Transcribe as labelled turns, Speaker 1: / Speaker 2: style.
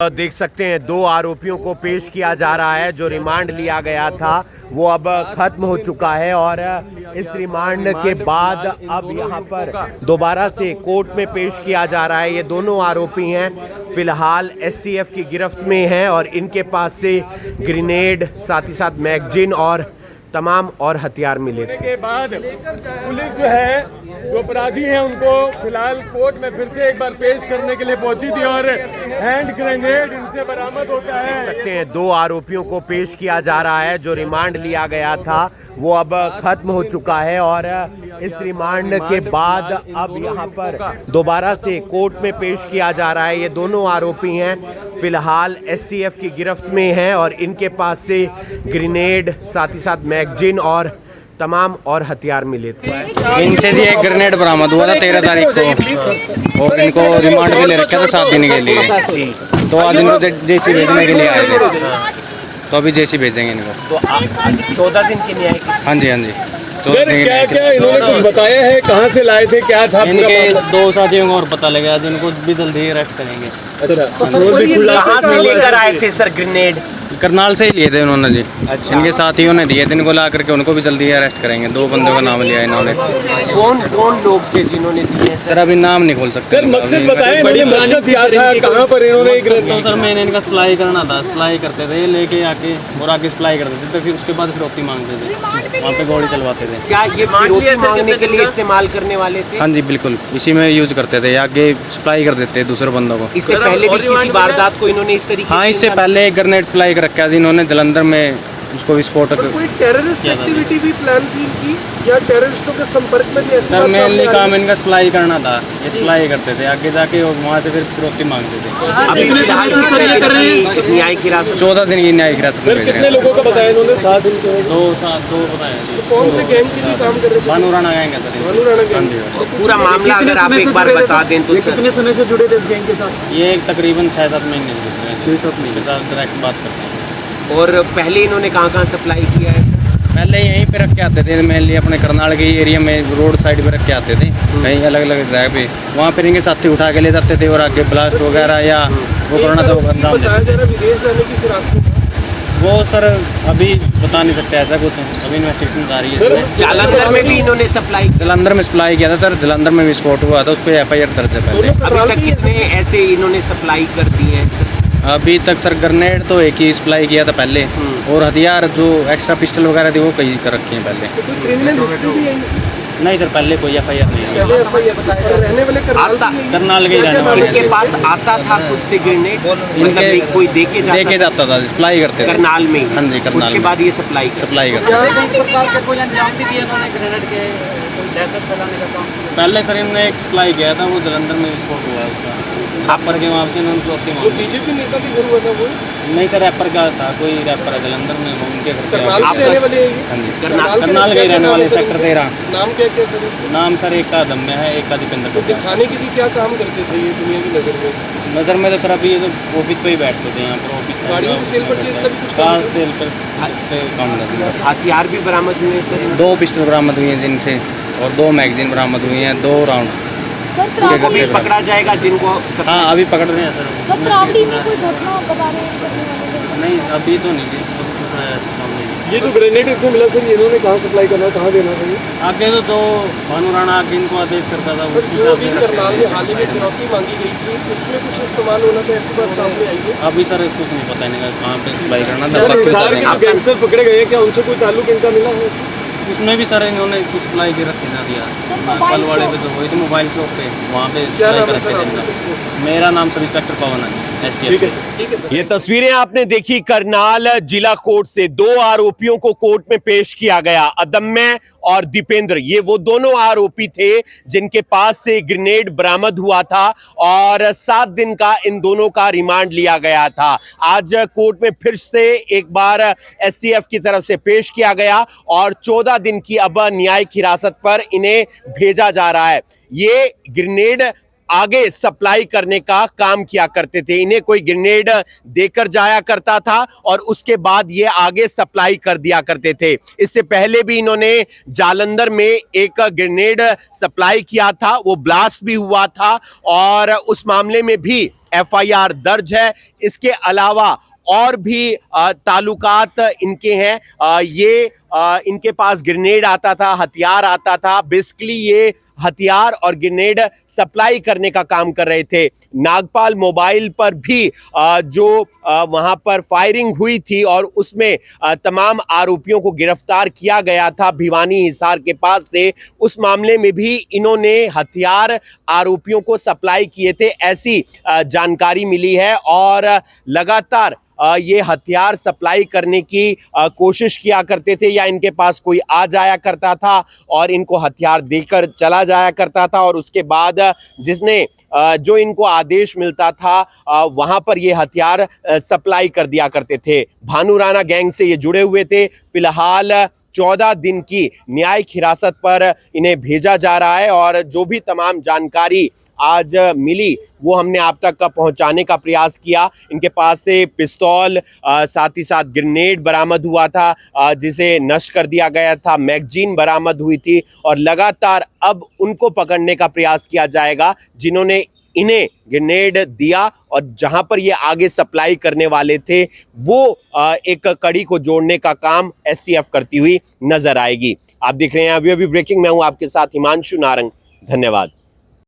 Speaker 1: देख सकते हैं दो आरोपियों को पेश किया जा रहा है। जो रिमांड लिया गया था वो अब खत्म हो चुका है और इस रिमांड के बाद अब यहाँ पर दोबारा से कोर्ट में पेश किया जा रहा है। ये दोनों आरोपी हैं, फिलहाल एसटीएफ की गिरफ्त में हैं और इनके पास से ग्रेनेड, साथ ही साथ मैगजीन और तमाम और हथियार मिले थे।
Speaker 2: के बाद पुलिस जो है, जो अपराधी हैं, उनको फिलहाल कोर्ट में फिर से एक बार पेश करने के लिए पहुंची थी और हैंड ग्रेनेड इनसे बरामद होता है।
Speaker 1: देख सकते हैं दो आरोपियों को पेश किया जा रहा है। जो रिमांड लिया गया था वो अब खत्म हो चुका है और इस रिमांड के बाद अब यहाँ पर दोबारा से कोर्ट में पेश किया जा रहा है। ये दोनों आरोपी हैं, फिलहाल एसटीएफ की गिरफ्त में हैं और इनके पास से ग्रेनेड, साथ ही साथ मैगजीन और तमाम और हथियार मिले थे।
Speaker 3: इनसे जी एक ग्रेनेड बरामद हुआ था 13 तारीख को और इनको रिमांड पे ले रखा था 7 दिन के लिए। तो आज इनको जेसी भेजने के लिए आए थे, तो अभी जेसी भेजेंगे इनको।
Speaker 1: तो 14 दिन की न्याय की।
Speaker 3: हाँ जी, हाँ जी।
Speaker 2: सर, क्या क्या इन्होंने कुछ बताया है, कहाँ से लाए थे, क्या था?
Speaker 3: इनके 2 साथियों को और पता लगा, जिनको भी जल्दी अरेस्ट करेंगे।
Speaker 1: कहाँ से लेकर आए थे सर ग्रेनेड?
Speaker 3: करनाल से ही लिए थे उन्होंने जी।
Speaker 1: अच्छा।
Speaker 3: इनके साथियों ने दिए थे, इनको ला करके उनको भी जल्दी अरेस्ट करेंगे। 2 बंदों का नाम लिया इन्होंने।
Speaker 1: कौन कौन लोग थे जिन्होंने दिए
Speaker 3: सर? अभी नाम नहीं खोल सकते।
Speaker 2: सर, मकसद बताएं, मकसद क्या था, कहाँ पर इन्होंने?
Speaker 3: तो सर मैंने इनका सप्लाई करना था, सप्लाई करते थे लेके आके और आगे सप्लाई करते थे, तो फिर उसके बाद फिरौती मांगते थे, वहाँ पे गोली चलवाते थे।
Speaker 1: क्या ये फिरौती मांगने के लिए इस्तेमाल करने वाले थे?
Speaker 3: हाँ जी, बिल्कुल इसी में यूज करते थे, आगे सप्लाई कर देते दूसरे बंदों को।
Speaker 1: इससे पहले भी किसी वारदात को इन्होंने इस तरीके
Speaker 3: हाँ, इससे पहले एक ग्रेनेड सप्लाई कर रखा है इन्होंने जलंधर में, उसको विस्फोटक।
Speaker 4: कोई टेररिस्ट एक्टिविटी भी प्लान थी इनकी या टेररिस्टों के संपर्क में भी?
Speaker 3: सर मेनली काम इनका सप्लाई करना था, ये सप्लाई करते थे, आगे जाके और वहाँ से फिर फिरौती मांगते थे।
Speaker 1: अभी न्याय की हिरासत
Speaker 3: 14 दिन की न्यायिक हिरासत में भेज रहे
Speaker 2: कितने
Speaker 3: हैं।
Speaker 2: लोगों का बताया इन्होंने? 7 दिन के।
Speaker 3: 2 बताया जी।
Speaker 4: कौन से गैंग के लिए काम कर रहे थे?
Speaker 3: भानु राणा गैंग है सर।
Speaker 4: भानु राणा
Speaker 3: हाँ
Speaker 4: गैंग।
Speaker 3: जी।
Speaker 1: पूरा मामला अगर आप एक बार बता दें तो सर।
Speaker 4: कितने समय से जुड़े थे इस गैंग के साथ?
Speaker 3: ये तकरीबन 6-7 महीने से
Speaker 4: 6-7 महीने
Speaker 3: के साथ डायरेक्ट बात करते हैं।
Speaker 1: और पहले इन्होंने कहाँ सप्लाई किया है?
Speaker 3: पहले यहीं पे रख के आते थे, मेनली अपने करनाल के एरिया में रोड साइड पे रख के आते थे, कहीं अलग अलग जगह पे। वहाँ पर इनके साथी उठा के ले जाते थे और आगे ब्लास्ट वगैरह या वो करना था, वो अंजाम
Speaker 4: बताया जा रहा है विदेश जाने की फिर आपको?
Speaker 3: वो सर अभी बता नहीं सकते ऐसा कुछ, अभी इन्वेस्टिगेशन जारी है।
Speaker 1: जालंधर में भी इन्होंने सप्लाई?
Speaker 3: जलंधर में सप्लाई किया था सर, जलंधर में विस्फोट हुआ था, उस पर FIR दर्ज है पहले।
Speaker 1: अभी तक कितने ऐसे इन्होंने सप्लाई कर दिए हैं सर?
Speaker 3: अभी तक सर ग्रेनेड तो एक ही सप्लाई किया था पहले, और हथियार जो एक्स्ट्रा पिस्टल वगैरह थे वो कई कर रखे हैं पहले।
Speaker 4: कोई क्रिमिनल हिस्ट्री भी है?
Speaker 3: नहीं सर, पहले कोई FIR नहीं है।
Speaker 4: पहले FIR और रहने वाले
Speaker 3: करनाल के ही रहने वाले।
Speaker 1: इनके पास आता था खुद से ग्रेनेड? मतलब कोई देके जाता
Speaker 3: था, सप्लाई करते थे
Speaker 1: करनाल में?
Speaker 3: हाँ जी, करनाल।
Speaker 1: उसके बाद ये सप्लाई
Speaker 3: करते पहले सर इन्होंने एक सप्लाई किया था, वो जलंधर में विस्फोट हुआ है उसका। रैपर के वहाँ से इन्होंने फिरौती मांगी।
Speaker 4: बीजेपी नेता के घर हुआ था वो?
Speaker 3: नहीं सर, रैपर का था, कोई रैपर है जलंधर में, वो उनके घर
Speaker 4: करनाल के रहने वाले हैं?
Speaker 3: हाँ जी, करनाल के रहने वाले, सेक्टर 13।
Speaker 4: नाम क्या क्या सर?
Speaker 3: नाम सर एक का दम्य है, एक का दीपेंद्र।
Speaker 4: तो दिखाने के लिए क्या काम करते थे ये दुनिया की नजर में?
Speaker 3: तो सर अभी ये तो ऑफिस पे ही बैठते थे, यहाँ पर ऑफिस
Speaker 4: गाड़ियों की सेल परचेज का भी कुछ
Speaker 3: कार सेल पर काम करते हैं।
Speaker 1: हथियार भी बरामद हुए सर?
Speaker 3: 2 पिस्टल बरामद हुई हैं जिनसे, और 2 मैगजीन बरामद हुई हैं, 2 राउंड।
Speaker 1: अभी पकड़ा जाएगा जिनको?
Speaker 3: हाँ, अभी पकड़ रहे हैं सर।
Speaker 5: त्रावड़ी में कोई घटना बता रहे हैं?
Speaker 3: नहीं, अभी तो नहीं जी, कुछ ऐसा सामने नहीं।
Speaker 2: ये जो ग्रेनेड इनको मिला सर, इन्होंने कहाँ सप्लाई करना, कहाँ देना था?
Speaker 3: आगे तो भानु राणा आगे इनको आदेश करता था।
Speaker 4: सर जो अभी करनाल में हाल ही में फिरौती मांगी गई थी, उसमें कुछ इस्तेमाल होना था, ऐसी बात सामने आई है?
Speaker 3: अभी सर कुछ नहीं पता इनका कहाँ पे सप्लाई करना
Speaker 2: हिसार के
Speaker 3: था।
Speaker 2: जो गैंगस्टर पकड़े गए, क्या उनसे कोई ताल्लुक इनका मिला है?
Speaker 3: उसमें भी सर इन्होंने कुछ सप्लाई के रखे ना दिया। कल वाले पे तो वही तो मोबाइल शॉप पे, वहाँ पे सप्लाई कर रखे थे। मेरा नाम सब इंस्पेक्टर पवन है, STF।
Speaker 1: ये तस्वीरें आपने देखी करनाल जिला कोर्ट से। 2 आरोपियों को कोर्ट में पेश किया गया, अदम्य और दीपेंद्र। ये वो दोनों आरोपी थे जिनके पास से ग्रेनेड बरामद हुआ था और 7 दिन का इन दोनों का रिमांड लिया गया था। आज कोर्ट में फिर से एक बार STF की तरफ से पेश किया गया और 14 दिन की अब न्यायिक हिरासत पर इन्हें भेजा जा रहा है। ये ग्रेनेड आगे सप्लाई करने का काम किया करते थे। इन्हें कोई ग्रेनेड देकर जाया करता था और उसके बाद ये आगे सप्लाई कर दिया करते थे। इससे पहले भी इन्होंने जालंधर में एक ग्रेनेड सप्लाई किया था, वो ब्लास्ट भी हुआ था और उस मामले में भी FIR दर्ज है। इसके अलावा और भी ताल्लुकात इनके हैं। ये इनके पास ग्रेनेड आता था, हथियार आता था। बेसिकली ये हथियार और ग्रेनेड सप्लाई करने का काम कर रहे थे। नागपाल मोबाइल पर भी जो वहां पर फायरिंग हुई थी और उसमें तमाम आरोपियों को गिरफ्तार किया गया था भिवानी हिसार के पास से, उस मामले में भी इन्होंने हथियार आरोपियों को सप्लाई किए थे, ऐसी जानकारी मिली है। और लगातार ये हथियार सप्लाई करने की कोशिश किया करते थे, या इनके पास कोई आ जाया करता था और इनको हथियार देकर चला जाया करता था, और उसके बाद जिसने जो इनको आदेश मिलता था वहां पर ये हथियार सप्लाई कर दिया करते थे। भानु राणा गैंग से ये जुड़े हुए थे। फिलहाल 14 दिन की न्यायिक हिरासत पर इन्हें भेजा जा रहा है, और जो भी तमाम जानकारी आज मिली वो हमने आप तक का पहुंचाने का प्रयास किया। इनके पास से पिस्तौल, साथ ही साथ ग्रेनेड बरामद हुआ था जिसे नष्ट कर दिया गया था, मैगजीन बरामद हुई थी, और लगातार अब उनको पकड़ने का प्रयास किया जाएगा जिन्होंने इन्हें ग्रेनेड दिया, और जहां पर ये आगे सप्लाई करने वाले थे वो एक कड़ी को जोड़ने का काम STF करती हुई नजर आएगी। आप देख रहे हैं अभी ब्रेकिंग। मैं हूं आपके साथ हिमांशु नारंग। धन्यवाद।